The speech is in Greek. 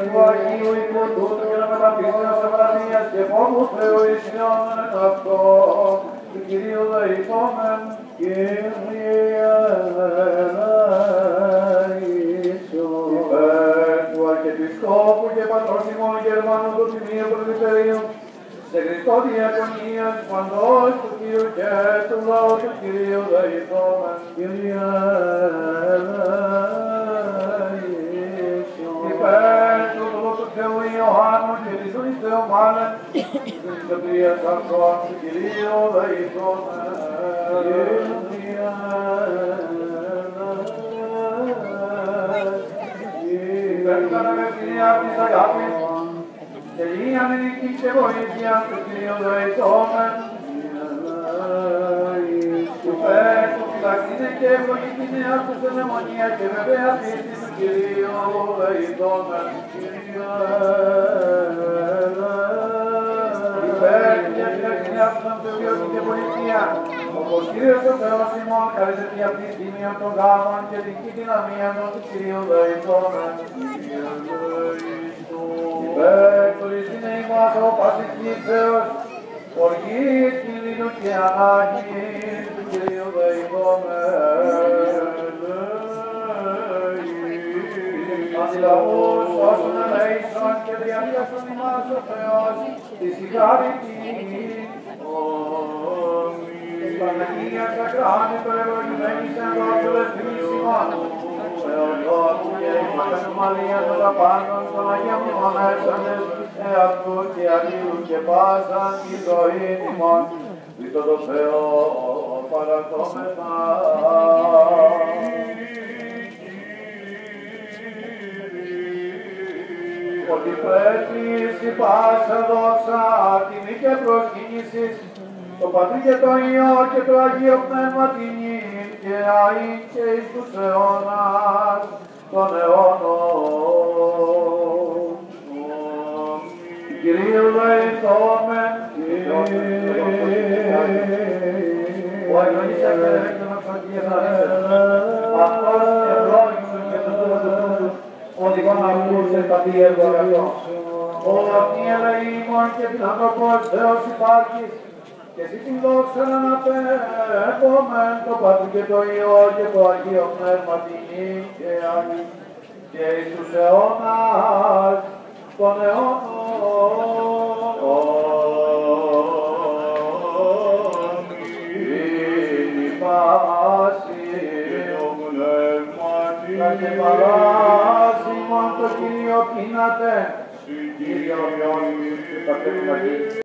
του Αγίου Υποτούτου και να μεταπίστεως ευλαβίας και φόβους Θεού ισιώνων εν αυτό, του Κυρίου δεηθόμεν, Κύριε ελέησον. Υπέρ του Αρχιεπισκόπου και Πατρός ημών Γερμανού του Τιμίου Πρεσβυτερίου, σε Χριστό διακονίας παντός του Κύριου και του λαού του Κυρίου δεηθόμεν, Κύριε ελέησον. Υπέρ του Λόγου του Θεού Ιωάννου και της Ουλής Θεομάνεν, της Σωτηρίας Αρθρών του Κυρίου δεηθόμεν, Κύριε υπέρ του αναγευθυνία της αγάπης, τελεία μενική και βοήθεια του Κυρίου δεηθόμεν, υπέρ του φυλακτήνε και ευλογητή νέα του σε μνημονία και βεβαία πίστη του Κυρίου δεηθόμεν, υπέρ του διακυβερνία του Θεού και πολιτεία, όπως Κύριος ο Θεός ημών χαρίζεται αυτή τη στιγμή των γάμων και την κοινωνία του Κυρίου δεηθόμεν, υπέρ του Ρησίνε ημάς ο πασικής Θεός, οργής κινδύνου και ανάγκης του Κυρίου δεηθόμεν, αντιλαβούς όσων ελέησον και διαβίασον ημάς ο Θεός, της συγχαρητής. Παναγίας ακράνη το ευλογημένης εν δόξολες χρήσιμον, Θεοτόκου και Μαρία των απάντων των Αγίων Μνημονεύσαντες, εαυτού και αλλήλου και πάσαν τη ζωή ημών, Χριστό το Θεό παραθόμεθα. Ότι πρέπει η πάσα δόξα, τιμή και προσκύνησης, το Πατρί και το Υιό και το Αγίο Πνεύμα τιμήν και αΐν και εις τους αιώνας των αιώνων. Κυρίου δεηθόμεν, ο Αγιονής εκπαιδεύεται με φωτίες αυτός ευλόγησον και τους δούλους του τούτου, οδηγόν αυτούς εν παθή έργο αγαθό. Ο αυτοί ελεήμων και την ανθρωπός Θεός υπάρχεις, και εσύ την δόξα να αναπέμπομεν το Πατρί και το Υιό και το Αγίο Πνεύμα τιμή και αΐ και εις τους αιώνας των αιώνων. Ειρήνη πάση και παράσιμον το Κύριο πίνατε, Κύριο βιώσιμος και πατέρου